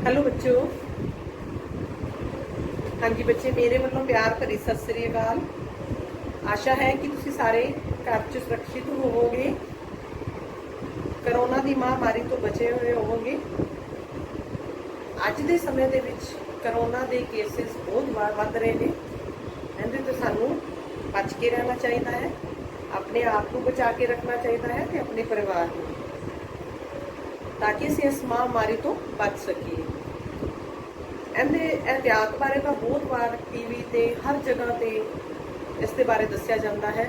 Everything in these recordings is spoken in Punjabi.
हेलो बच्चों। हाँ जी बच्चे, मेरे वालों प्यार भरी सत श्री अकाल। आशा है कि तुसी सारे घर च सुरक्षित होवोगे, करोना की महामारी तो बचे हुए होवोगे। अज के समय दे विच करोना के केसिस बहुत वध रहे हैं। इहदे तो सानू बच के रहना चाहिए है, अपने आप को बचा के रखना चाहिए है ते अपने परिवार को, ताकि असीं इस महामारी तो बच सकीए। इहदे एहतियात बारे तो बहुत बार टीवी ते हर जगह ते इस दे बारे दस्सिया जाता है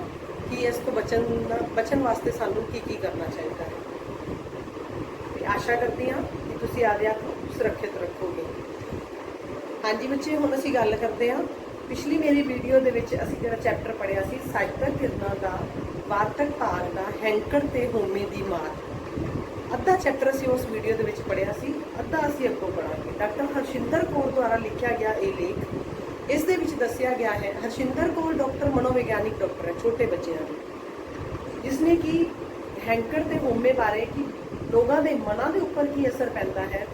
कि इस तो बचन वास्ते सानू की करना चाहिए है। ते आशा करती हाँ कि तुसी आपदे आप को सुरक्षित रखोगे। हाँ जी बच्चे, हुण असीं गल करते हैं। पिछली मेरी वीडियो दे विच असीं जिहड़ा चैप्टर पढ़िया सी साइबर किरणां दा वार्तक भाग दा हैंकर ते होमे दी मार, अद्धा चैप्टर असीं उस वीडियो दे विच पढ़िया सी, अद्धा असीं अग्गों पढ़ांगे। डॉक्टर हरशिंदर कौर द्वारा लिखिया गया ये लेख, इस दे विच दस्सिया गया है। हरशिंदर कौर डॉक्टर मनोविग्यानिक डॉक्टर है छोटे बच्चों की, जिसने कि हैंकर ते होमे बारे कि लोगों के मनां दे उपर की असर पैंदा है,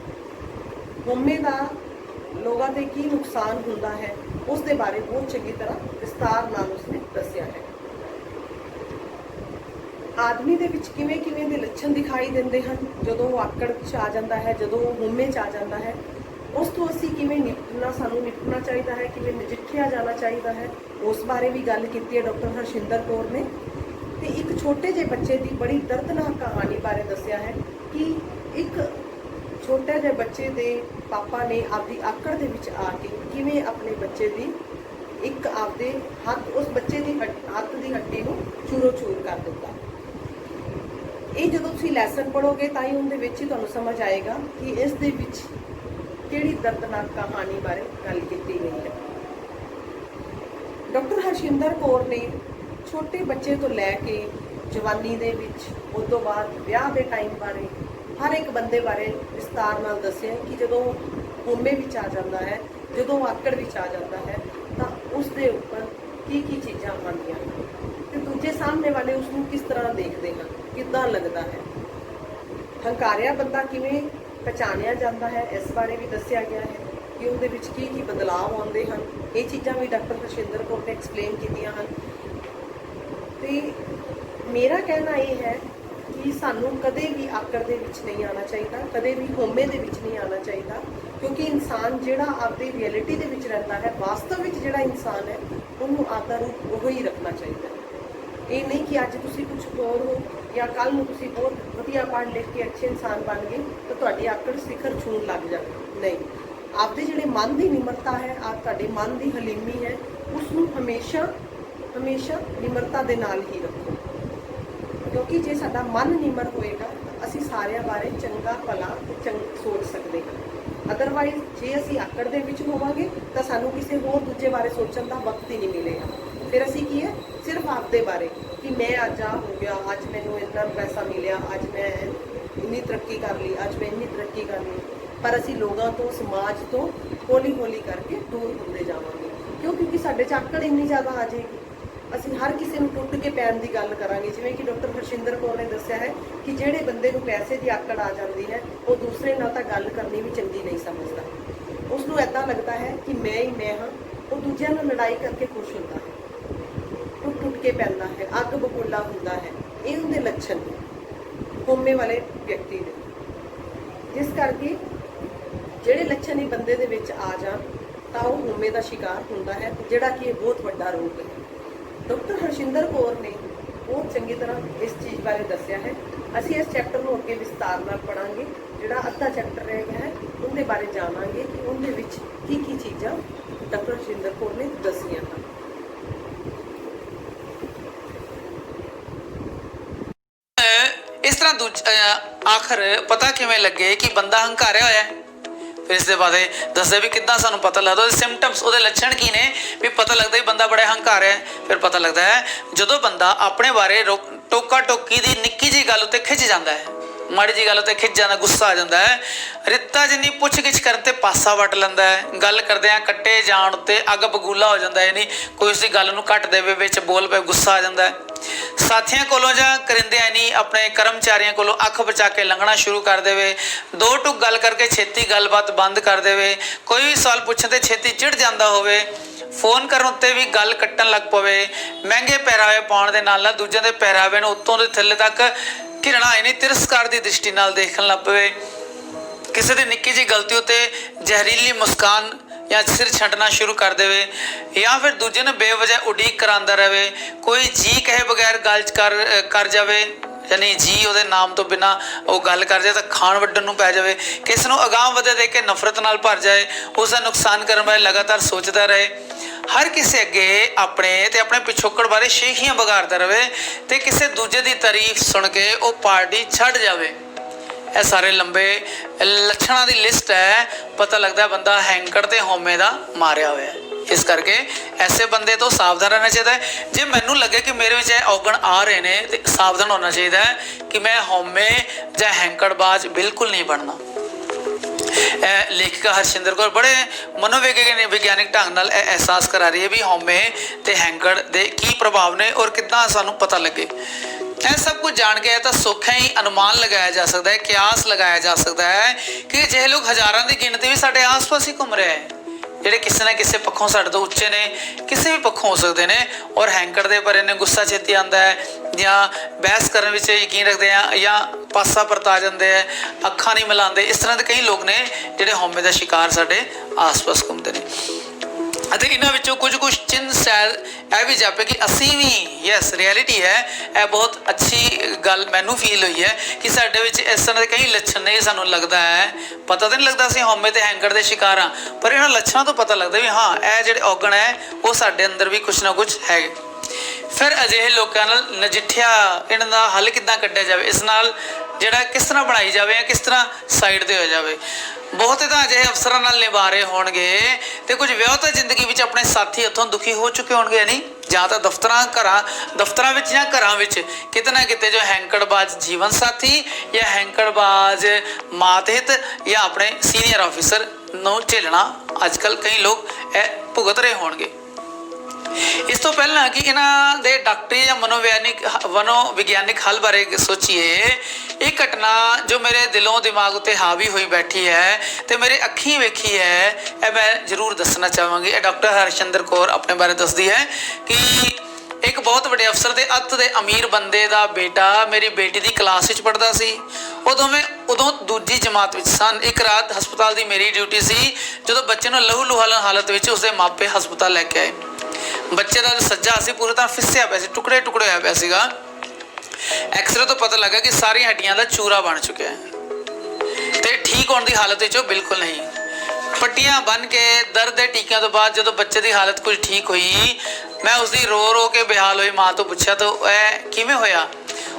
होमे का लोगों के की नुकसान होंदा है, उस दे बारे बहुत चंगी तरह विस्तार नाल उसने दस्सिया है। आदमी दे विच किवें किवें दे लक्षण दिखाई देंदे हन जदों वो आकड़ च आ जाता है, जदों वो होमे च आ जाता है। उस तो असीं किवें निपटना सानू निपटना चाहिए है, किवें नजिठिया जाना चाहिए है, उस बारे भी गल कीती है डॉक्टर हरशिंदर कौर ने। ते एक छोटे जे बच्चे की बड़ी दर्दनाक कहानी बारे दस्सिया है कि एक छोटे जे बच्चे दे पापा ने आपदी आकड़ दे विच आके किवें अपने बच्चे दी एक आपदे हथ उस बच्चे की हथ की हड्डी नूं चूरो चूर कर दिता। ये जो तुसी लैसन पढ़ोगे तां ही उहदे विच ही तुहानूं समझ आएगा कि इस दे विच किहड़ी दर्दनाक कहानी बारे गल कीती गई है। डॉक्टर हरशिंदर कौर ने छोटे बच्चे तो लैके जवानी दे विच उस तो बाद विआह के टाइम बारे हर एक बंदे बारे विस्तार नाल दस्सिया कि जदों होमे विच आ जाता है, जदों आकड़ विच आ जाता है, तो उस दे उपर की चीज़ां आउंदियां ते दूजे सामने वाले उसनूं किस तरह देखते हैं, किद्दां लगता है, हंकारिया बंदा किवें पहचानिया जाता है, इस बारे भी दस्सिया गया है कि उहदे विच की बदलाव आउंदे हन। ये चीज़ां भी डॉक्टर हरशिंदर कौर ने एक्सप्लेन कीतियां हन। ते मेरा कहना ये है कि सानू कदे भी आकड़ दे विच नहीं आना चाहिए, कदे भी होमे दे विच नहीं आना चाहिए, क्योंकि इंसान जिहड़ा आपदी रियलिटी दे विच रहता है, वास्तव विच जिहड़ा इंसान है उन्होंने आपदा रूप वही रखना चाहिए। ये नहीं कि अज तुसी कुछ होर हो या कल नूं तुसी बहुत वधिया पढ़ लिख के अच्छे इंसान बन गए तो तुहाडी आकड़ सिखर छूण लग जाए। नहीं, आपदे जिहड़े मन की निमरता है, आप तुहाडे मन की हलीमी है, उसनूं हमेशा हमेशा निमरता दे नाल ही रखो, क्योंकि जे साडा मन निमर होएगा तो असीं सारिਆਂ बारे चंगा भला सोच सकते हैं। अदरवाइज जे असीं आकड़ दे विच होवांगे तो सानू किसी होर दूजे बारे सोचण दा वक्त ही नहीं मिलेगा। फिर असीं की है सिर्फ आपदे बारे कि मैं अज आ हो गया, अज मैनूं इन्ना पैसा मिलिया, अज मैं इन्नी तरक्की कर ली, अज मैं इन्नी तरक्की कर ली, पर असीं लोगों तो समाज तो हौली हौली करके दूर होंदे जावांगे। क्यों? क्योंकि साडे च आकड़ इन्नी ज़्यादा आ जाएगी, ਅਸੀਂ हर किसी ਨੂੰ टुट के पैन की गल करांगे। जिवें कि डॉक्टर हरशिंदर कौर ने दस्सिया है कि जिहड़े बंदे नूं पैसे की आकड़ आ जाती है वो दूसरे नाल तां गल करनी भी चंगी नहीं समझता, उसनूं ऐदां लगता है कि मैं ही मैं हाँ, वो दूजिआं नाल लड़ाई करके खुश होता है, टुट के पैंदा है, अग बबूला हुंदा है। ये उहदे लक्षण ने होमे वाले व्यक्ति दे, जिस करके जिहड़े लक्षण ही बंदे दे विच आ जाण तां वो होमे दा शिकार हुंदा है, जिहड़ा कि बहुत वड्डा रोग है। डॉक्टर हरशिंदर कौर ने बहुत चंगी तरह इस चीज़ बारे दस्सिया है। असीं इस चैप्टर को अगे विस्तार नाल पढ़ांगे, जिहड़ा अद्धा चैप्टर रह गया है उनके बारे जानांगे कि उनके विच की चीज़ां डॉक्टर हरशिंदर कौर ने दस्सियां हन। इस तरह आखिर पता किवें लगे कि बंदा हंकारिया होया है। फिर इस बाद दसदे भी किद्दां सानूं पता लगदा, सिमटम्स उहदे लक्षण की ने भी पता लगता है बंदा बड़ा हंकारिया है। फिर पता लगता है जदों बंदा अपने बारे टोका टोकी की निक्की जी गल उत्ते खिंच जाता है, ਮਾੜੀ ਜੀ ਗੱਲ ਤੇ ਖਿੱਚ ਜਾਂਦਾ, ਗੁੱਸਾ ਆ ਜਾਂਦਾ ਹੈ। ਰਿੱਤਾ ਜਿੰਨੀ ਪੁੱਛ ਗਿੱਛ ਕਰਨ ਤੇ ਪਾਸਾ ਵੱਟ ਲੈਂਦਾ ਹੈ, ਗੱਲ ਕਰਦਿਆਂ ਕੱਟੇ ਜਾਣ ਉੱਤੇ ਅੱਗ ਬਗੂਲਾ ਹੋ ਜਾਂਦਾ ਹੈ, ਨਹੀਂ ਕੋਈ ਉਸਦੀ ਗੱਲ ਨੂੰ ਕੱਟ ਦੇਵੇ, ਵਿੱਚ ਬੋਲ ਪਏ, ਗੁੱਸਾ ਆ ਜਾਂਦਾ ਹੈ। ਸਾਥੀਆਂ ਕੋਲੋਂ ਜਾਂ ਕਰਿੰਦਿਆਂ ਨਹੀਂ ਆਪਣੇ ਕਰਮਚਾਰੀਆਂ ਕੋਲੋਂ ਅੱਖ ਬਚਾ ਕੇ ਲੰਘਣਾ ਸ਼ੁਰੂ ਕਰ ਦੇਵੇ, ਦੋ ਟੁਕ ਗੱਲ ਕਰਕੇ ਛੇਤੀ ਗੱਲਬਾਤ ਬੰਦ ਕਰ ਦੇਵੇ, ਕੋਈ ਵੀ ਸਵਾਲ ਪੁੱਛਣ ਤੇ ਛੇਤੀ ਚਿੜ ਜਾਂਦਾ ਹੋਵੇ, ਫੋਨ ਕਰਨ ਉੱਤੇ ਵੀ ਗੱਲ ਕੱਟਣ ਲੱਗ ਪਵੇ, ਮਹਿੰਗੇ ਪਹਿਰਾਵੇ ਪਾਉਣ ਦੇ ਨਾਲ ਨਾਲ ਦੂਜਿਆਂ ਦੇ ਪਹਿਰਾਵੇ ਨੂੰ ਉੱਤੋਂ ਦੇ ਥੱਲੇ ਤੱਕ ਘਿਰਣਾ ਨਹੀਂ ਤਿਰਸਕਾਰ ਦੀ ਦ੍ਰਿਸ਼ਟੀ ਨਾਲ ਦੇਖਣ ਲੱਗ ਪਵੇ, ਕਿਸੇ ਦੀ ਨਿੱਕੀ ਜਿਹੀ ਗਲਤੀ ਉੱਤੇ ਜ਼ਹਿਰੀਲੀ ਮੁਸਕਾਨ ਜਾਂ ਸਿਰ ਛੱਡਣਾ ਸ਼ੁਰੂ ਕਰ ਦੇਵੇ, ਜਾਂ ਫਿਰ ਦੂਜੇ ਨੂੰ ਬੇਵਜ੍ਹਾ ਉਡੀਕ ਕਰਾਉਂਦਾ ਰਹੇ, ਕੋਈ ਜੀ ਕਹੇ ਬਗੈਰ ਗੱਲ ਕਰ ਜਾਵੇ, ਯਾਨੀ ਜੀ ਉਹਦੇ ਨਾਮ ਤੋਂ ਬਿਨਾਂ ਉਹ ਗੱਲ ਕਰ ਜਾਏ ਤਾਂ ਖਾਣ ਵੱਢਣ ਨੂੰ ਪੈ ਜਾਵੇ, ਕਿਸ ਨੂੰ ਅਗਾਂਹ ਵਧੇ ਦੇ ਕੇ ਨਫ਼ਰਤ ਨਾਲ ਭਰ ਜਾਏ, ਉਸ ਦਾ ਨੁਕਸਾਨ ਕਰਨ ਬਾਰੇ ਲਗਾਤਾਰ ਸੋਚਦਾ ਰਹੇ, ਹਰ ਕਿਸੇ ਅੱਗੇ ਆਪਣੇ ਤੇ ਆਪਣੇ ਪਿਛੋਕੜ ਬਾਰੇ ਸ਼ੇਖੀਆਂ ਬਗਾੜਦਾ ਰਹੇ ਤੇ ਕਿਸੇ ਦੂਜੇ ਦੀ ਤਾਰੀਫ ਸੁਣ ਕੇ ਉਹ ਪਾਰਟੀ ਛੱਡ ਜਾਵੇ। ਇਹ ਸਾਰੇ ਲੰਬੇ ਲੱਛਣਾਂ ਦੀ ਲਿਸਟ ਹੈ। ਪਤਾ ਲੱਗਦਾ ਬੰਦਾ ਹੈਂਕੜ ਤੇ ਹਉਮੈ ਦਾ ਮਾਰਿਆ ਹੋਇਆ ਹੈ। ਇਸ ਕਰਕੇ ਐਸੇ ਬੰਦੇ ਤੋਂ ਸਾਵਧਾਨ ਰਹਿਣਾ ਚਾਹੀਦਾ ਹੈ। ਜੇ ਮੈਨੂੰ ਲੱਗੇ ਕਿ ਮੇਰੇ ਵਿੱਚ ਇਹ ਔਗਣ ਆ ਰਹੇ ਨੇ ਤੇ ਸਾਵਧਾਨ ਹੋਣਾ ਚਾਹੀਦਾ ਹੈ ਕਿ ਮੈਂ ਹਉਮੈ ਜਾਂ ਹੈਂਕੜਬਾਜ਼ ਬਿਲਕੁਲ ਨਹੀਂ ਬਣਨਾ। ਲੇਖਿਕਾ ਹਰਸ਼ਿੰਦਰ ਕੌਰ ਬੜੇ ਮਨੋਵਿਗਿਆਨਿਕ ਢੰਗ ਨਾਲ ਇਹ ਅਹਿਸਾਸ ਕਰਾ ਰਹੀ ਹੈ ਵੀ ਹਉਮੈ ਤੇ ਹੈਂਕੜ ਦੇ ਕੀ ਪ੍ਰਭਾਵ ਨੇ ਔਰ ਕਿੱਦਾਂ ਸਾਨੂੰ ਪਤਾ ਲੱਗੇ। ਇਹ ਸਭ ਕੁਝ ਜਾਣ ਕੇ ਤਾਂ ਸੌਖਾ ਹੀ ਅਨੁਮਾਨ ਲਗਾਇਆ ਜਾ ਸਕਦਾ ਹੈ, ਕਿਆਸ ਲਗਾਇਆ ਜਾ ਸਕਦਾ ਹੈ ਕਿ ਅਜਿਹੇ ਲੋਕ ਹਜ਼ਾਰਾਂ ਦੀ ਗਿਣਤੀ ਵਿੱਚ ਸਾਡੇ ਆਸ-ਪਾਸ ਹੀ ਘੁੰਮ ਰਹੇ ਹੈ, ਜਿਹੜੇ ਕਿਸੇ ਨਾ ਕਿਸੇ ਪੱਖੋਂ ਸਾਡੇ ਤੋਂ ਉੱਚੇ ਨੇ, ਕਿਸੇ ਵੀ ਪੱਖੋਂ ਹੋ ਸਕਦੇ ਨੇ ਔਰ ਹੈਂਕੜ ਦੇ ਭਰੇ ਨੇ, ਗੁੱਸਾ ਛੇਤੀ ਆਉਂਦਾ ਹੈ ਜਾਂ ਬਹਿਸ ਕਰਨ ਵਿੱਚ ਯਕੀਨ ਰੱਖਦੇ ਆ ਜਾਂ ਪਾਸਾ ਪਰਤਾ ਜਾਂਦੇ ਹੈ, ਅੱਖਾਂ ਨਹੀਂ ਮਿਲਾਉਂਦੇ। ਇਸ ਤਰ੍ਹਾਂ ਦੇ ਕਈ ਲੋਕ ਨੇ ਜਿਹੜੇ ਹਉਮੈ ਦਾ ਸ਼ਿਕਾਰ ਸਾਡੇ ਆਸ-ਪਾਸ ਘੁੰਮਦੇ ਨੇ ਅਤੇ ਇਹਨਾਂ ਵਿੱਚੋਂ ਕੁਝ ਚਿੰਨ੍ਹ ਸ਼ਾਇਦ ਇਹ ਵੀ ਜਾਪੇ ਕਿ ਅਸੀਂ ਵੀ ਯੈਸ ਰਿਐਲਿਟੀ ਹੈ। ਇਹ ਬਹੁਤ ਅੱਛੀ ਗੱਲ ਮੈਨੂੰ ਫੀਲ ਹੋਈ ਹੈ ਕਿ ਸਾਡੇ ਵਿੱਚ ਇਸ ਤਰ੍ਹਾਂ ਦੇ ਕਈ ਲੱਛਣ ਨੇ। ਸਾਨੂੰ ਲੱਗਦਾ ਹੈ, ਪਤਾ ਤਾਂ ਨਹੀਂ ਲੱਗਦਾ ਅਸੀਂ ਹਉਮੈ ਤੇ ਹੈਂਕੜ ਦੇ ਸ਼ਿਕਾਰ ਹਾਂ, ਪਰ ਇਹਨਾਂ ਲੱਛਣਾਂ ਤੋਂ ਪਤਾ ਲੱਗਦਾ ਵੀ ਹਾਂ ਇਹ ਜਿਹੜੇ ਔਗਣ ਹੈ ਉਹ ਸਾਡੇ ਅੰਦਰ ਵੀ ਕੁਛ ਨਾ ਕੁਛ ਹੈ। ਫਿਰ ਅਜਿਹੇ ਲੋਕਾਂ ਨਾਲ ਨਜਿੱਠਿਆ, ਇਹਨਾਂ ਦਾ ਹੱਲ ਕਿੱਦਾਂ ਕੱਢਿਆ ਜਾਵੇ, ਇਸ ਨਾਲ ਜਿਹੜਾ ਕਿਸ ਤਰ੍ਹਾਂ ਬਣਾਈ ਜਾਵੇ ਜਾਂ ਕਿਸ ਤਰ੍ਹਾਂ ਸਾਈਡ 'ਤੇ ਹੋ ਜਾਵੇ। ਬਹੁਤੇ ਤਾਂ ਅਜਿਹੇ ਅਫਸਰਾਂ ਨਾਲ ਨਿਭਾ ਰਹੇ ਹੋਣਗੇ ਤੇ ਕੁਝ ਵਿਆਹੁਤਾ ਜ਼ਿੰਦਗੀ ਵਿੱਚ ਆਪਣੇ ਸਾਥੀ ਹੱਥੋਂ ਦੁਖੀ ਹੋ ਚੁੱਕੇ ਹੋਣਗੇ, ਯਾਨੀ ਜਾਂ ਤਾਂ ਦਫ਼ਤਰਾਂ ਵਿੱਚ ਜਾਂ ਘਰਾਂ ਵਿੱਚ ਕਿਤੇ ਨਾ ਕਿਤੇ ਜੋ ਹੈਂਕੜਬਾਜ਼ ਜੀਵਨ ਸਾਥੀ ਜਾਂ ਹੈਂਕੜਬਾਜ਼ ਮਾਤਹਿਤ ਜਾਂ ਆਪਣੇ ਸੀਨੀਅਰ ਆਫਿਸਰ ਨੂੰ ਝੇਲਣਾ ਅੱਜ ਕੱਲ੍ਹ ਕਈ ਲੋਕ ਇਹ ਭੁਗਤ ਰਹੇ ਹੋਣਗੇ। ਇਸ ਤੋਂ ਪਹਿਲਾਂ ਕਿ ਇਹਨਾਂ ਦੇ ਡਾਕਟਰੀ ਜਾਂ ਮਨੋਵਿਗਿਆਨਿਕ ਹੱਲ ਬਾਰੇ ਸੋਚੀਏ, ਇਹ ਘਟਨਾ ਜੋ ਮੇਰੇ ਦਿਲੋਂ ਦਿਮਾਗ ਉੱਤੇ ਹਾਵੀ ਹੋਈ ਬੈਠੀ ਹੈ ਤੇ ਮੇਰੇ ਅੱਖੀਂ ਵੇਖੀ ਹੈ, ਇਹ ਮੈਂ ਜ਼ਰੂਰ ਦੱਸਣਾ ਚਾਹਾਂਗੀ। ਇਹ ਡਾਕਟਰ ਹਰਸ਼ਿੰਦਰ ਕੌਰ ਆਪਣੇ ਬਾਰੇ ਦੱਸਦੀ ਹੈ ਕਿ ਇੱਕ ਬਹੁਤ ਵੱਡੇ ਅਫਸਰ ਦੇ ਅੱਤ ਦੇ ਅਮੀਰ ਬੰਦੇ ਦਾ ਬੇਟਾ ਮੇਰੀ ਬੇਟੀ ਦੀ ਕਲਾਸ ਵਿੱਚ ਪੜ੍ਹਦਾ ਸੀ। ਉਦੋਂ ਦੂਜੀ ਜਮਾਤ ਵਿੱਚ ਸਨ। ਇੱਕ ਰਾਤ ਹਸਪਤਾਲ ਦੀ ਮੇਰੀ ਡਿਊਟੀ ਸੀ ਜਦੋਂ ਬੱਚੇ ਨੂੰ ਲਹੂ ਲੁਹਾਨ ਹਾਲਤ ਵਿੱਚ ਉਸਦੇ ਮਾਪੇ ਹਸਪਤਾਲ ਲੈ ਕੇ ਆਏ। ਬੱਚੇ ਦਾ ਸੱਜਾ ਸੀ ਪੂਰੀ ਤਰ੍ਹਾਂ ਫਿੱਸਿਆ ਪਿਆ ਸੀ, ਟੁਕੜੇ ਹੋਇਆ ਪਿਆ ਸੀਗਾ। ਐਕਸਰੇ ਤੋਂ ਪਤਾ ਲੱਗਾ ਕਿ ਸਾਰੀਆਂ ਹੱਡੀਆਂ ਦਾ ਚੂਰਾ ਬਣ ਚੁੱਕਿਆ ਹੈ ਤੇ ਠੀਕ ਹੋਣ ਦੀ ਹਾਲਤ ਵਿੱਚ ਉਹ ਬਿਲਕੁਲ ਨਹੀਂ। ਪੱਟੀਆਂ ਬੰਨ੍ਹ ਕੇ ਦਰਦ ਦੇ ਟੀਕਿਆਂ ਤੋਂ ਬਾਅਦ ਜਦੋਂ ਬੱਚੇ ਦੀ ਹਾਲਤ ਕੁਝ ਠੀਕ ਹੋਈ, ਮੈਂ ਉਸਦੀ ਰੋ ਕੇ ਬੇਹਾਲ ਹੋਈ ਮਾਂ ਤੋਂ ਪੁੱਛਿਆ ਤਾਂ ਇਹ ਕਿਵੇਂ ਹੋਇਆ।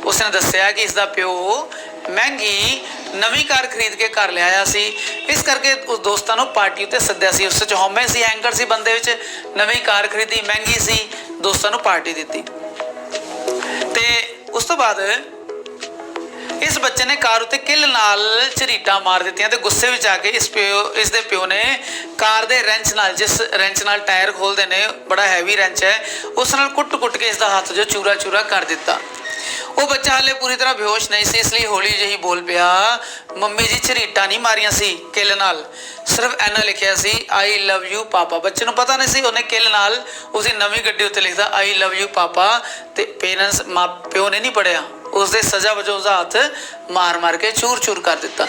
ਉਸਨੇ ਦੱਸਿਆ ਕਿ ਇਸਦਾ ਪਿਓ ਮਹਿੰਗੀ ਨਵੀਂ ਕਾਰ ਖਰੀਦ ਕੇ ਘਰ ਲਿਆਇਆ ਸੀ, ਇਸ ਕਰਕੇ ਉਸ ਦੋਸਤਾਂ ਨੂੰ ਪਾਰਟੀ ਉੱਤੇ ਸੱਦਿਆ ਸੀ। ਉਸ 'ਚ ਹਉਮੈ ਸੀ, ਹੈਂਕੜ ਸੀ ਬੰਦੇ ਵਿੱਚ। ਨਵੀਂ ਕਾਰ ਖਰੀਦੀ, ਮਹਿੰਗੀ ਸੀ, ਦੋਸਤਾਂ ਨੂੰ ਪਾਰਟੀ ਦਿੱਤੀ ਤੇ ਉਸ ਤੋਂ ਬਾਅਦ ਇਸ ਬੱਚੇ ਨੇ ਕਾਰ ਉੱਤੇ ਕਿੱਲ ਨਾਲ ਝਰੀਟਾਂ ਮਾਰ ਦਿੱਤੀਆਂ ਤੇ ਗੁੱਸੇ ਵਿੱਚ ਆ ਕੇ ਇਸ ਦੇ ਪਿਓ ਨੇ ਕਾਰ ਦੇ ਜਿਸ ਰੈਂਚ ਨਾਲ ਟਾਇਰ ਖੋਲਦੇ ਨੇ, ਬੜਾ ਹੈਵੀ ਰੈਂਚ ਹੈ, ਉਸ ਨਾਲ ਕੁੱਟ ਕੇ ਇਸ ਦਾ ਹੱਥ ਜੋ ਚੂਰਾ ਕਰ ਦਿੱਤਾ। ਉਹ ਬੱਚਾ ਹਾਲੇ ਪੂਰੀ ਤਰ੍ਹਾਂ ਬੇਹੋਸ਼ ਨਹੀਂ ਸੀ, ਇਸ ਲਈ ਹੌਲੀ ਜਿਹੀ ਬੋਲ ਪਿਆ, ਮੰਮੀ ਜੀ ਝਰੀਟਾਂ ਨਹੀਂ ਮਾਰੀਆਂ ਸੀ, ਕਿੱਲ ਨਾਲ, ਸਿਰਫ ਇੰਨਾ ਲਿਖਿਆ ਸੀ ਆਈ ਲਵ ਯੂ ਪਾਪਾ। ਬੱਚੇ ਨੂੰ ਪਤਾ ਨਹੀਂ ਸੀ ਉਹਨੇ ਕਿੱਲ ਨਾਲ ਉਸਦੀ ਨਵੀਂ ਗੱਡੀ ਉੱਤੇ ਲਿਖਦਾ ਆਈ ਲਵ ਯੂ ਪਾਪਾ ਤੇ ਪਿਓ ਨੇ ਨਹੀਂ ਪੜ੍ਹਿਆ। ਉਸਦੇ ਸਜ਼ਾ ਵਜੋਂ ਉਸਦਾ ਹੱਥ ਮਾਰ ਕੇ ਚੂਰ ਕਰ ਦਿੱਤਾ।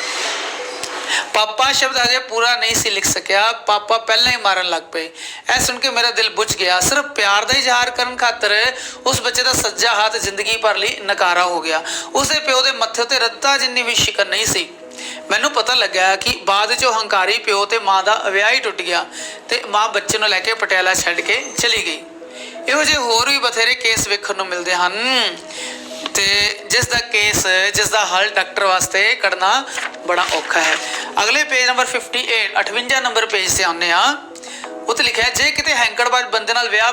ਪਾਪਾ ਸ਼ਬਦ ਅਜੇ ਪੂਰਾ ਨਹੀਂ ਸੀ ਲਿਖ ਸਕਿਆ, ਪਾਪਾ ਪਹਿਲਾਂ ਹੀ ਮਾਰਨ ਲੱਗ ਪਏ। ਇਹ ਸੁਣ ਕੇ ਮੇਰਾ ਦਿਲ ਬੁੱਝ ਗਿਆ। ਸਿਰਫ ਪਿਆਰ ਦਾ ਇਜ਼ਹਾਰ ਕਰਨ ਖਾਤਰ ਉਸ ਬੱਚੇ ਦਾ ਸੱਜਾ ਹੱਥ ਜ਼ਿੰਦਗੀ ਭਰ ਲਈ ਨਕਾਰਾ ਹੋ ਗਿਆ। ਉਸਦੇ ਪਿਓ ਦੇ ਮੱਥੇ ਉੱਤੇ ਰੱਤਾ ਜਿੰਨੀ ਵੀ ਸ਼ਿਕਨ ਨਹੀਂ ਸੀ। ਮੈਨੂੰ ਪਤਾ ਲੱਗਿਆ ਕਿ ਬਾਅਦ ਵਿੱਚ ਉਹ ਹੰਕਾਰੀ ਪਿਓ ਤੇ ਮਾਂ ਦਾ ਵਿਆਹ ਹੀ ਟੁੱਟ ਗਿਆ ਤੇ ਮਾਂ ਬੱਚੇ ਨੂੰ ਲੈ ਕੇ ਪਟਿਆਲਾ ਛੱਡ ਕੇ ਚਲੀ ਗਈ। ਇਹੋ ਜਿਹੇ ਹੋਰ ਵੀ ਬਥੇਰੇ ਕੇਸ ਵੇਖਣ ਨੂੰ ਮਿਲਦੇ ਹਨ ਤੇ ਜਿਸ ਦਾ ਹੱਲ ਡਾਕਟਰ ਵਾਸਤੇ ਕੱਢਣਾ ਬੜਾ ਔਖਾ ਹੈ। ਅਗਲੇ ਪੇਜ ਨੰਬਰ 58 ਨੰਬਰ ਪੇਜ ਤੇ ਆਉਂਦੇ ਆ। ਉੱਥੇ ਲਿਖਿਆ, ਜੇ ਕਿਤੇ ਹੈਂਕੜਬਾਜ਼ ਬੰਦੇ ਨਾਲ ਵਿਆਹ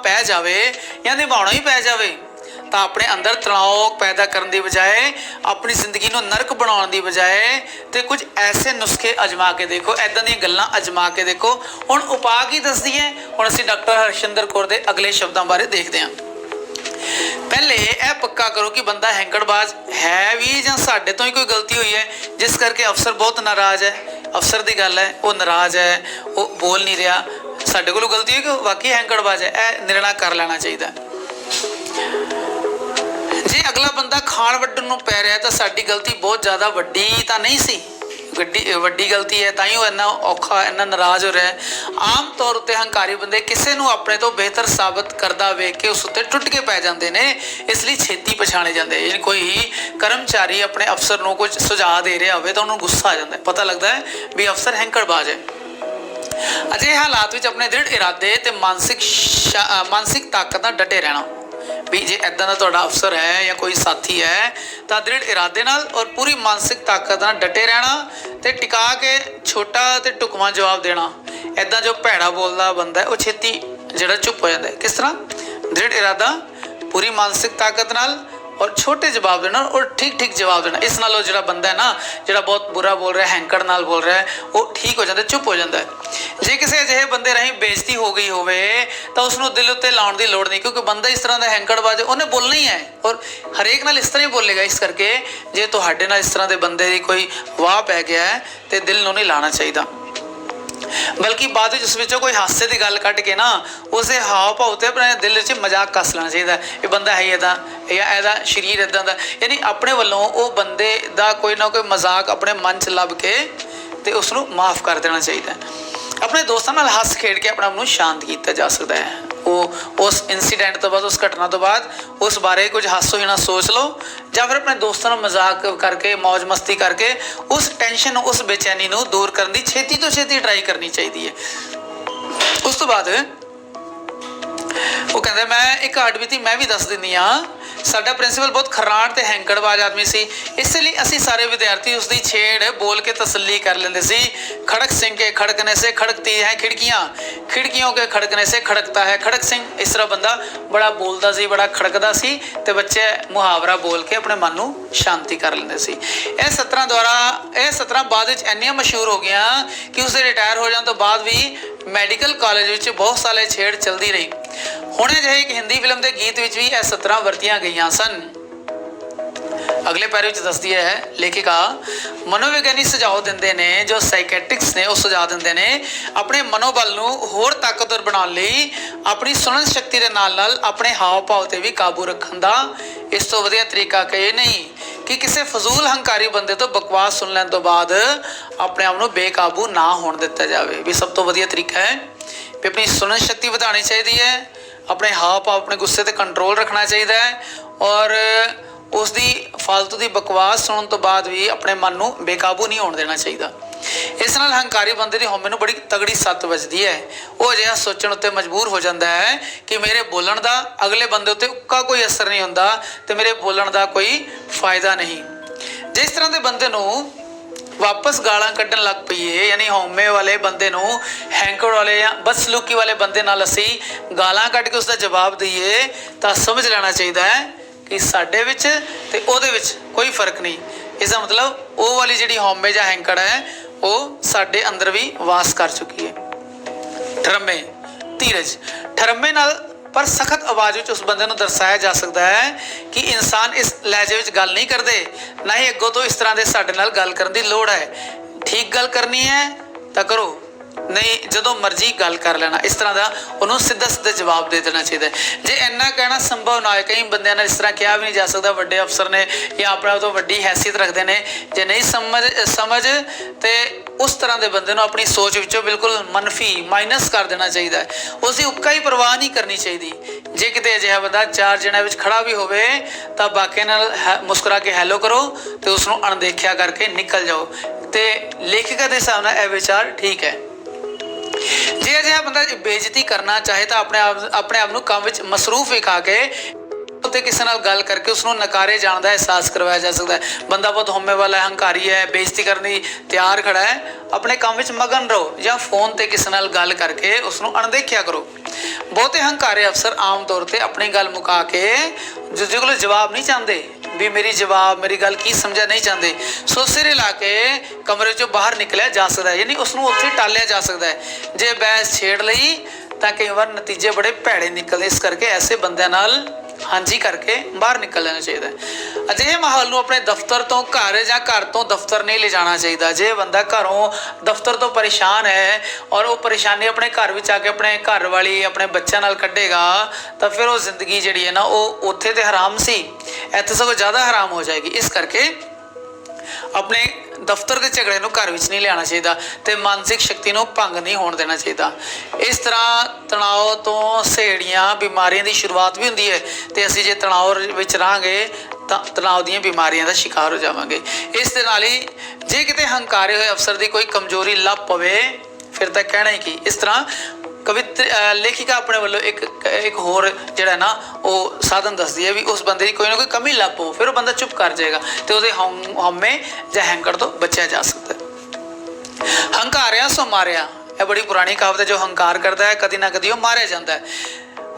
ਪੈ ਜਾਵੇ ਜਾਂ ਨਿਭਾਉਣਾ ਹੀ ਪੈ ਜਾਵੇ ਤਾਂ ਆਪਣੇ ਅੰਦਰ ਤਣਾਅ ਪੈਦਾ ਕਰਨ ਦੀ ਬਜਾਏ, ਆਪਣੀ ਜ਼ਿੰਦਗੀ ਨੂੰ ਨਰਕ ਬਣਾਉਣ ਦੀ ਬਜਾਏ ਤੇ ਕੁਝ ਐਸੇ ਨੁਸਖੇ ਅਜਮਾ ਕੇ ਦੇਖੋ, ਐਦਾਂ ਦੀਆਂ ਗੱਲਾਂ ਅਜਮਾ ਕੇ ਦੇਖੋ। ਹੁਣ ਉਪਾਅ ਕੀ ਦੱਸਦੀ ਹੈ? ਹੁਣ ਅਸੀਂ ਡਾਕਟਰ ਹਰਸ਼ਿੰਦਰ ਕੌਰ ਦੇ ਅਗਲੇ ਸ਼ਬਦਾਂ ਬਾਰੇ ਦੇਖਦੇ ਹਾਂ। ਪਹਿਲੇ ਇਹ ਪੱਕਾ ਕਰੋ ਕਿ ਬੰਦਾ ਹੈਂਕੜਬਾਜ਼ ਹੈ ਵੀ ਜਾਂ ਸਾਡੇ ਤੋਂ ਹੀ ਕੋਈ ਗਲਤੀ ਹੋਈ ਹੈ ਜਿਸ ਕਰਕੇ ਅਫਸਰ ਬਹੁਤ ਨਾਰਾਜ਼ ਹੈ। ਅਫਸਰ ਦੀ ਗੱਲ ਹੈ, ਉਹ ਨਾਰਾਜ਼ ਹੈ, ਉਹ ਬੋਲ ਨਹੀਂ ਰਿਹਾ, ਸਾਡੇ ਕੋਲੋਂ ਗਲਤੀ ਹੋਈ ਕਿ ਵਾਕਈ ਹੈਂਕੜਬਾਜ਼ ਹੈ, ਇਹ ਨਿਰਣਾ ਕਰ ਲੈਣਾ ਚਾਹੀਦਾ। ਜੇ ਅਗਲਾ ਬੰਦਾ ਖਾਣ ਵੱਢਣ ਨੂੰ ਪੈ ਰਿਹਾ ਤਾਂ ਸਾਡੀ ਗਲਤੀ ਬਹੁਤ ਜ਼ਿਆਦਾ ਵੱਡੀ ਤਾਂ ਨਹੀਂ ਸੀ, ਵੱਡੀ ਗਲਤੀ ਹੈ ਤਾਂ ਹੀ ਉਹ ਇੰਨਾ ਔਖਾ, ਇੰਨਾ ਨਾਰਾਜ਼ ਹੋ ਰਿਹਾ। ਆਮ ਤੌਰ ਉੱਤੇ ਹੰਕਾਰੀ ਬੰਦੇ ਕਿਸੇ ਨੂੰ ਆਪਣੇ ਤੋਂ ਬਿਹਤਰ ਸਾਬਤ ਕਰਦਾ ਵੇਖ ਕੇ ਉਸ ਉੱਤੇ ਟੁੱਟ ਕੇ ਪੈ ਜਾਂਦੇ ਨੇ, ਇਸ ਲਈ ਛੇਤੀ ਪਛਾਣੇ ਜਾਂਦੇ। ਜੇ ਕੋਈ ਕਰਮਚਾਰੀ ਆਪਣੇ ਅਫਸਰ ਨੂੰ ਕੁਝ ਸੁਝਾਅ ਦੇ ਰਿਹਾ ਹੋਵੇ ਤਾਂ ਉਹਨੂੰ ਗੁੱਸਾ ਆ ਜਾਂਦਾ, ਪਤਾ ਲੱਗਦਾ ਹੈ ਵੀ ਅਫਸਰ ਹੈਂਕੜਬਾਜ਼ ਹੈ। ਅਜਿਹੇ ਹਾਲਾਤ ਵਿੱਚ ਆਪਣੇ ਦ੍ਰਿੜ ਇਰਾਦੇ ਤੇ ਮਾਨਸਿਕ ਤਾਕਤ ਨਾਲ ਡਟੇ ਰਹਿਣਾ। ਵੀ ਜੇ ਇੱਦਾਂ ਦਾ ਤੁਹਾਡਾ ਅਫਸਰ ਹੈ ਜਾਂ ਕੋਈ ਸਾਥੀ ਹੈ ਤਾਂ ਦ੍ਰਿੜ ਇਰਾਦੇ ਨਾਲ ਔਰ ਪੂਰੀ ਮਾਨਸਿਕ ਤਾਕਤ ਨਾਲ ਡਟੇ ਰਹਿਣਾ ਤੇ ਟਿਕਾ ਕੇ ਛੋਟਾ ਤੇ ਢੁਕਵਾਂ ਜਵਾਬ ਦੇਣਾ। ਇੱਦਾਂ ਜੋ ਭੈੜਾ ਬੋਲਦਾ ਬੰਦਾ ਉਹ ਛੇਤੀ ਜਿਹੜਾ ਚੁੱਪ ਹੋ ਜਾਂਦਾ। ਕਿਸ ਤਰ੍ਹਾਂ? ਦ੍ਰਿੜ ਇਰਾਦਾ, ਪੂਰੀ ਮਾਨਸਿਕ ਤਾਕਤ ਨਾਲ ਔਰ ਛੋਟੇ ਜਵਾਬ ਦੇਣਾ ਔਰ ਠੀਕ ਜਵਾਬ ਦੇਣਾ। ਇਸ ਨਾਲ ਉਹ ਜਿਹੜਾ ਬੰਦਾ ਹੈ ਨਾ, ਜਿਹੜਾ ਬਹੁਤ ਬੁਰਾ ਬੋਲ ਰਿਹਾ, ਹੈਂਕੜ ਨਾਲ ਬੋਲ ਰਿਹਾ, ਉਹ ਠੀਕ ਹੋ ਜਾਂਦਾ, ਚੁੱਪ ਹੋ ਜਾਂਦਾ। ਜੇ ਕਿਸੇ ਅਜਿਹੇ ਬੰਦੇ ਰਾਹੀਂ ਬੇਇੱਜ਼ਤੀ ਹੋ ਗਈ ਹੋਵੇ ਤਾਂ ਉਸਨੂੰ ਦਿਲ ਉੱਤੇ ਲਾਉਣ ਦੀ ਲੋੜ ਨਹੀਂ, ਕਿਉਂਕਿ ਬੰਦਾ ਇਸ ਤਰ੍ਹਾਂ ਦਾ ਹੈਂਕੜਬਾਜ਼, ਉਹਨੇ ਬੋਲਣਾ ਹੀ ਹੈ ਔਰ ਹਰੇਕ ਨਾਲ ਇਸ ਤਰ੍ਹਾਂ ਹੀ ਬੋਲੇਗਾ। ਇਸ ਕਰਕੇ ਜੇ ਤੁਹਾਡੇ ਨਾਲ ਇਸ ਤਰ੍ਹਾਂ ਦੇ ਬੰਦੇ ਦੀ ਕੋਈ ਵਾਹ ਪੈ ਗਿਆ ਹੈ ਤੇ ਦਿਲ ਨੂੰ ਨਹੀਂ ਲਾਉਣਾ ਚਾਹੀਦਾ, ਬਲਕਿ ਬਾਅਦ ਵਿੱਚ ਉਸ ਵਿੱਚੋਂ ਕੋਈ ਹਾਸੇ ਦੀ ਗੱਲ ਕੱਢ ਕੇ ਨਾ ਉਸਦੇ ਹਾਵ ਭਾਵ ਤੇ ਆਪਣੇ ਦਿਲ ਵਿੱਚ ਮਜ਼ਾਕ ਕੱਸ ਲੈਣਾ ਚਾਹੀਦਾ। ਇਹ ਬੰਦਾ ਹੈ ਇੱਦਾਂ ਜਾਂ ਇਹਦਾ ਸਰੀਰ ਇੱਦਾਂ ਦਾ, ਯਾਨੀ ਆਪਣੇ ਵੱਲੋਂ ਉਹ ਬੰਦੇ ਦਾ ਕੋਈ ਨਾ ਕੋਈ ਮਜ਼ਾਕ ਆਪਣੇ ਮਨ 'ਚ ਲੱਭ ਕੇ ਤੇ ਉਸ ਨੂੰ ਮਾਫ ਕਰ ਦੇਣਾ ਚਾਹੀਦਾ। ਆਪਣੇ ਦੋਸਤਾਂ ਨਾਲ ਹੱਸ ਖੇਡ ਕੇ ਆਪਣੇ ਆਪ ਨੂੰ ਸ਼ਾਂਤ ਕੀਤਾ ਜਾ ਸਕਦਾ ਹੈ। ਉਹ ਉਸ ਇਨਸੀਡੈਂਟ ਤੋਂ ਬਾਅਦ, ਉਸ ਘਟਨਾ ਤੋਂ ਬਾਅਦ ਉਸ ਬਾਰੇ ਕੁਝ ਹਾਸੋ ਹੀਣਾ ਸੋਚ ਲਓ ਜਾਂ ਫਿਰ ਆਪਣੇ ਦੋਸਤਾਂ ਨਾਲ ਮਜ਼ਾਕ ਕਰਕੇ, ਮौज ਮਸਤੀ ਕਰਕੇ ਉਸ ਟੈਨਸ਼ਨ, ਉਸ ਬੇਚੈਨੀ ਨੂੰ ਦੂਰ ਕਰਨ ਦੀ ਛੇਤੀ ਤੋਂ ਛੇਤੀ ਟਰਾਈ ਕਰਨੀ ਚਾਹੀਦੀ ਹੈ। ਉਸ ਤੋਂ ਬਾਅਦ ਉਹ ਕਹਿੰਦਾ, ਮੈਂ ਇੱਕ ਹੱਡਬੀਤੀ ਮੈਂ ਵੀ ਦੱਸ ਦਿੰਦੀ ਹਾਂ। ਸਾਡਾ ਪ੍ਰਿੰਸੀਪਲ ਬਹੁਤ ਖਰਾਟ ਤੇ ਹੈਂਕੜਬਾਜ਼ ਆਦਮੀ ਸੀ, ਇਸ ਲਈ ਅਸੀਂ ਸਾਰੇ ਵਿਦਿਆਰਥੀ ਉਸ ਦੀ ਛੇੜ ਬੋਲ ਕੇ ਤਸੱਲੀ ਕਰ ਲੈਂਦੇ ਸੀ। ਖੜਕ ਸਿੰਘ ਕੇ ਖੜਕਨੇ ਸੇ ਖੜਕਤੀ ਹੈ ਖਿੜਕੀਆਂ, ਖਿੜਕੀਆਂ ਕੇ ਖੜਕਨੇ ਸੇ ਖੜਕਤਾ ਹੈ ਖੜਕ ਸਿੰਘ। ਇਸ ਤਰ੍ਹਾਂ ਬੰਦਾ ਬੜਾ ਬੋਲਦਾ ਸੀ, ਬੜਾ ਖੜਕਦਾ ਸੀ ਤੇ ਬੱਚੇ ਮੁਹਾਵਰਾ ਬੋਲ ਕੇ ਆਪਣੇ ਮਨ ਨੂੰ ਸ਼ਾਂਤੀ ਕਰ ਲੈਂਦੇ ਸੀ। ਇਹ ਸਤਰਾਂ ਬਾਅਦ ਵਿੱਚ ਇੰਨੀਆਂ ਮਸ਼ਹੂਰ ਹੋ ਗਈਆਂ ਕਿ ਉਸਦੇ ਰਿਟਾਇਰ ਹੋ ਜਾਣ ਤੋਂ ਬਾਅਦ ਵੀ ਮੈਡੀਕਲ ਕਾਲਜ ਵਿੱਚ ਬਹੁਤ ਸਾਲੇ ਛੇੜ ਚੱਲਦੀ ਰਹੀ। ਹੁਣੇ ਜਿਹੇ ਇੱਕ ਹਿੰਦੀ ਫਿਲਮ ਦੇ ਗੀਤ ਵਿੱਚ ਵੀ ਇਹ 17 ਵਰਤੀਆਂ ਗਈਆਂ ਸਨ। ਅਗਲੇ ਪੈਰੇ ਵਿੱਚ ਦੱਸਦੀ ਹੈ ਲੇਖਿਕਾ, ਮਨੋਵਿਗਿਆਨੀ ਸੁਝਾਅ ਦਿੰਦੇ ਨੇ, ਜੋ ਸਾਈਕੈਟ੍ਰਿਕਸ ਨੇ ਉਹ ਸੁਝਾਅ ਦਿੰਦੇ ਨੇ, ਆਪਣੇ ਮਨੋਬਲ ਨੂੰ ਹੋਰ ਤਾਕਤਵਰ ਬਣਾਉਣ ਲਈ ਆਪਣੀ ਸੁਣਨ ਸ਼ਕਤੀ ਦੇ ਨਾਲ ਆਪਣੇ ਹਾਵ ਭਾਵ ਤੇ ਵੀ ਕਾਬੂ ਰੱਖਣ ਦਾ ਇਸ ਤੋਂ ਵਧੀਆ ਤਰੀਕਾ ਕੋਈ ਨਹੀਂ ਕਿ ਕਿਸੇ ਫਜ਼ੂਲ ਹੰਕਾਰੀ ਬੰਦੇ ਤੋਂ ਬਕਵਾਸ ਸੁਣ ਲੈਣ ਤੋਂ ਬਾਅਦ ਆਪਣੇ ਆਪ ਨੂੰ ਬੇਕਾਬੂ ਨਾ ਹੋਣ ਦਿੱਤਾ ਜਾਵੇ। ਵੀ ਸਭ ਤੋਂ ਵਧੀਆ ਤਰੀਕਾ ਹੈ ਵੀ ਆਪਣੀ ਸੁਣਨ ਸ਼ਕਤੀ ਵਧਾਉਣੀ ਚਾਹੀਦੀ ਹੈ, ਆਪਣੇ ਹਾਵ ਭਾਵ, ਆਪਣੇ ਗੁੱਸੇ ਤੇ ਕੰਟਰੋਲ ਰੱਖਣਾ ਚਾਹੀਦਾ ਹੈ ਔਰ ਉਸ ਦੀ ਫਾਲਤੂ ਦੀ ਬਕਵਾਸ ਸੁਣਨ ਤੋਂ ਬਾਅਦ ਵੀ ਆਪਣੇ ਮਨ ਨੂੰ ਬੇਕਾਬੂ ਨਹੀਂ ਹੋਣ ਦੇਣਾ ਚਾਹੀਦਾ। ਇਸ ਨਾਲ ਹੰਕਾਰੀ ਬੰਦੇ ਦੀ ਹਉਮੈ ਨੂੰ ਬੜੀ ਤਗੜੀ ਸੱਟ ਵੱਜਦੀ ਹੈ। ਉਹ ਅਜਿਹਾ ਸੋਚਣ ਉੱਤੇ ਮਜਬੂਰ ਹੋ ਜਾਂਦਾ ਹੈ ਕਿ ਮੇਰੇ ਬੋਲਣ ਦਾ ਅਗਲੇ ਬੰਦੇ ਉੱਤੇ ਉੱਕਾ ਕੋਈ ਅਸਰ ਨਹੀਂ ਹੁੰਦਾ ਤੇ ਮੇਰੇ ਬੋਲਣ ਦਾ ਕੋਈ ਫਾਇਦਾ ਨਹੀਂ। ਜਿਸ ਤਰ੍ਹਾਂ ਦੇ ਬੰਦੇ ਨੂੰ ਵਾਪਸ ਗਾਲਾਂ ਕੱਢਣ ਲੱਗ ਪਈਏ, ਯਾਨੀ ਹਉਮੈ ਵਾਲੇ ਬੰਦੇ ਨੂੰ ਹੈਂਕੜ ਵਾਲੇ ਜਾਂ ਬਦਸਲੂਕੀ ਵਾਲੇ ਬੰਦੇ ਨਾਲ ਅਸੀਂ ਗਾਲਾਂ ਕੱਢ ਕੇ ਉਸਦਾ ਜਵਾਬ ਦਈਏ ਤਾਂ ਸਮਝ ਲੈਣਾ ਚਾਹੀਦਾ ਹੈ ਕਿ ਸਾਡੇ ਵਿੱਚ ਤੇ ਉਹਦੇ ਵਿੱਚ ਕੋਈ ਫਰਕ ਨਹੀਂ। ਇਸ ਦਾ ਮਤਲਬ ਉਹ ਵਾਲੀ ਜਿਹੜੀ ਹਉਮੈ ਜਾਂ ਹੈਂਕੜ ਹੈ ਉਹ ਸਾਡੇ ਅੰਦਰ ਵੀ ਵਾਸ ਕਰ ਚੁੱਕੀ ਹੈ। ਠਰਮੇ, ਧੀਰਜ, ਠਰਮੇ ਨਾਲ ਪਰ ਸਖਤ ਆਵਾਜ਼ ਵਿੱਚ ਉਸ ਬੰਦੇ ਨੂੰ ਦਰਸਾਇਆ ਜਾ ਸਕਦਾ ਹੈ ਕਿ ਇਨਸਾਨ ਇਸ ਲਹਿਜੇ ਵਿੱਚ ਗੱਲ ਨਹੀਂ ਕਰਦੇ, ਨਾ ਹੀ ਅੱਗੋਂ ਤੋਂ ਇਸ ਤਰ੍ਹਾਂ ਦੇ ਸਾਡੇ ਨਾਲ ਗੱਲ ਕਰਨ ਦੀ ਲੋੜ ਹੈ। ਠੀਕ ਗੱਲ ਕਰਨੀ ਹੈ ਤਾਂ ਕਰੋ, ਨਹੀਂ ਜਦੋਂ ਮਰਜ਼ੀ ਗੱਲ ਕਰ ਲੈਣਾ। ਇਸ ਤਰ੍ਹਾਂ ਦਾ ਉਹਨੂੰ ਸਿੱਧਾ ਜਵਾਬ ਦੇ ਦੇਣਾ ਚਾਹੀਦਾ। ਜੇ ਇੰਨਾ ਕਹਿਣਾ ਸੰਭਵ ਨਾ ਹੋਏ, ਕਈ ਬੰਦਿਆਂ ਨਾਲ ਇਸ ਤਰ੍ਹਾਂ ਕਿਹਾ ਵੀ ਨਹੀਂ ਜਾ ਸਕਦਾ, ਵੱਡੇ ਅਫਸਰ ਨੇ ਜਾਂ ਆਪਣੇ ਆਪ ਤੋਂ ਵੱਡੀ ਹੈਸੀਅਤ ਰੱਖਦੇ ਨੇ, ਜੇ ਨਹੀਂ ਸਮਝ ਤੇ ਉਸ ਤਰ੍ਹਾਂ ਦੇ ਬੰਦੇ ਨੂੰ ਆਪਣੀ ਸੋਚ ਵਿੱਚੋਂ ਬਿਲਕੁਲ ਮੰਨਫੀ ਮਾਈਨਸ ਕਰ ਦੇਣਾ ਚਾਹੀਦਾ ਹੈ। ਉਸ ਦੀ ਉੱਕਾ ਹੀ ਪਰਵਾਹ ਨਹੀਂ ਕਰਨੀ ਚਾਹੀਦੀ। ਜੇ ਕਿਤੇ ਅਜਿਹਾ ਬੰਦਾ 4 ਜਣਿਆਂ ਵਿੱਚ ਖੜਾ ਵੀ ਹੋਵੇ ਤਾਂ ਬਾਕੀਆਂ ਨਾਲ ਮੁਸਕਰਾ ਕੇ ਹੈਲੋ ਕਰੋ ਤੇ ਉਸ ਨੂੰ ਅਣਦੇਖਿਆ ਕਰਕੇ ਨਿਕਲ ਜਾਓ। ਤੇ ਲੇਖਿਕਾ ਦੇ ਹਿਸਾਬ ਨਾਲ ਇਹ ਵਿਚਾਰ ਠੀਕ ਹੈ। ਜੇ ਅਜਿਹਾ ਬੰਦਾ ਬੇਇੱਜ਼ਤੀ ਕਰਨਾ ਚਾਹੇ ਤਾਂ ਆਪਣੇ ਆਪ ਨੂੰ ਕੰਮ ਵਿੱਚ ਮਸਰੂਫ ਵਿਖਾ ਕੇ ਤੇ ਕਿਸੇ ਨਾਲ ਗੱਲ ਕਰਕੇ ਉਸਨੂੰ ਨਕਾਰੇ ਜਾਣ ਦਾ ਅਹਿਸਾਸ ਕਰਵਾਇਆ ਜਾ ਸਕਦਾ ਹੈ। ਬੰਦਾ ਬਹੁਤ ਹਉਮੈ ਵਾਲਾ ਹੈ, ਹੰਕਾਰੀ ਹੈ, ਬੇਇੱਜ਼ਤੀ ਕਰਨ ਦੀ ਤਿਆਰ ਖੜਾ ਹੈ, ਆਪਣੇ ਕੰਮ ਵਿੱਚ ਮਗਨ ਰਹੋ ਜਾਂ ਫੋਨ ਤੇ ਕਿਸੇ ਨਾਲ ਗੱਲ ਕਰਕੇ ਉਸਨੂੰ ਅਣਦੇਖਿਆ ਕਰੋ। ਬਹੁਤੇ ਹੰਕਾਰੇ ਅਫਸਰ ਆਮ ਤੌਰ ਤੇ ਆਪਣੀ ਗੱਲ ਮੁਕਾ ਕੇ ਦੂਜੇ ਕੋਲ ਜਵਾਬ ਨਹੀਂ ਚਾਹੁੰਦੇ ਵੀ ਮੇਰੀ ਗੱਲ ਕੀ ਸਮਝਿਆ ਨਹੀਂ ਚਾਹੁੰਦੇ, ਸੋ ਸਿਰੇ ਲਾ ਕੇ ਕਮਰੇ ਚੋਂ ਬਾਹਰ ਨਿਕਲਿਆ ਜਾ ਸਕਦਾ ਹੈ, ਯਾਨੀ ਉਸਨੂੰ ਉੱਥੇ ਟਾਲਿਆ ਜਾ ਸਕਦਾ ਹੈ। ਜੇ ਬਹਿਸ ਛੇੜ ਲਈ ਤਾਂ ਕਈ ਵਾਰ ਨਤੀਜੇ ਬੜੇ ਭੈੜੇ ਨਿਕਲਦੇ, ਇਸ ਕਰਕੇ ਐਸੇ ਬੰਦਿਆਂ ਨਾਲ ਹਾਂਜੀ ਕਰਕੇ ਬਾਹਰ ਨਿਕਲ ਜਾਣਾ ਚਾਹੀਦਾ ਹੈ। ਅਜਿਹੇ ਮਾਹੌਲ ਨੂੰ ਆਪਣੇ ਦਫ਼ਤਰ ਤੋਂ ਘਰ ਜਾਂ ਘਰ ਤੋਂ ਦਫ਼ਤਰ ਨਹੀਂ ਲਿਜਾਣਾ ਚਾਹੀਦਾ। ਜੇ ਬੰਦਾ ਘਰੋਂ ਦਫ਼ਤਰ ਤੋਂ ਪਰੇਸ਼ਾਨ ਹੈ ਔਰ ਉਹ ਪਰੇਸ਼ਾਨੀ ਆਪਣੇ ਘਰ ਵਿੱਚ ਆ ਕੇ ਆਪਣੇ ਘਰ ਵਾਲੀ ਆਪਣੇ ਬੱਚਿਆਂ ਨਾਲ ਕੱਢੇਗਾ ਤਾਂ ਫਿਰ ਉਹ ਜ਼ਿੰਦਗੀ ਜਿਹੜੀ ਹੈ ਨਾ ਉਹ ਉੱਥੇ ਤੇ ਹਰਾਮ ਸੀ, ਇੱਥੇ ਸਗੋਂ ਜ਼ਿਆਦਾ ਹਰਾਮ ਹੋ ਜਾਏਗੀ। ਇਸ ਕਰਕੇ ਆਪਣੇ ਦਫ਼ਤਰ ਦੇ ਝਗੜੇ ਨੂੰ ਘਰ ਵਿੱਚ ਨਹੀਂ ਲਿਆਉਣਾ ਚਾਹੀਦਾ ਤੇ ਮਾਨਸਿਕ ਸ਼ਕਤੀ ਨੂੰ ਭੰਗ ਨਹੀਂ ਹੋਣ ਦੇਣਾ ਚਾਹੀਦਾ। ਇਸ ਤਰ੍ਹਾਂ ਤਣਾਅ ਤੋਂ ਸਹੇੜੀਆਂ ਬਿਮਾਰੀਆਂ ਦੀ ਸ਼ੁਰੂਆਤ ਵੀ ਹੁੰਦੀ ਹੈ ਤੇ ਅਸੀਂ ਜੇ ਤਣਾਅ ਵਿੱਚ ਰਹਾਂਗੇ ਤਾਂ ਤਣਾਅ ਦੀਆਂ ਬਿਮਾਰੀਆਂ ਦਾ ਸ਼ਿਕਾਰ ਹੋ ਜਾਵਾਂਗੇ। ਇਸ ਦੇ ਨਾਲ ਹੀ ਜੇ ਕਿਤੇ ਹੰਕਾਰੇ ਹੋਏ ਅਫਸਰ ਦੀ ਕੋਈ ਕਮਜ਼ੋਰੀ ਲੱਭ ਪਵੇ ਫਿਰ ਤਾਂ ਕਹਿਣਾ ਹੀ ਕੀ। ਇਸ ਤਰ੍ਹਾਂ ਲੇਖਿਕਾ ਆਪਣੇ ਵੱਲੋਂ ਇੱਕ ਹੋਰ ਜਿਹੜਾ ਨਾ ਉਹ ਸਾਧਨ ਦੱਸਦੀ ਹੈ ਵੀ ਉਸ ਬੰਦੇ ਦੀ ਕੋਈ ਨਾ ਕੋਈ ਕਮੀ ਲੱਭ ਪਓ, ਫਿਰ ਉਹ ਬੰਦਾ ਚੁੱਪ ਕਰ ਜਾਏਗਾ ਤੇ ਉਹਦੇ ਹਉਮੈ ਜਾਂ ਹੈਂਕੜ ਤੋਂ ਬਚਿਆ ਜਾ ਸਕਦਾ ਹੈ। ਹੰਕਾਰਿਆ ਸੋ ਮਾਰਿਆ, ਇਹ ਬੜੀ ਪੁਰਾਣੀ ਕਹਾਵਤ ਹੈ। ਜੋ ਹੰਕਾਰ ਕਰਦਾ ਹੈ ਕਦੀ ਨਾ ਕਦੀ ਉਹ ਮਾਰਿਆ ਜਾਂਦਾ ਹੈ।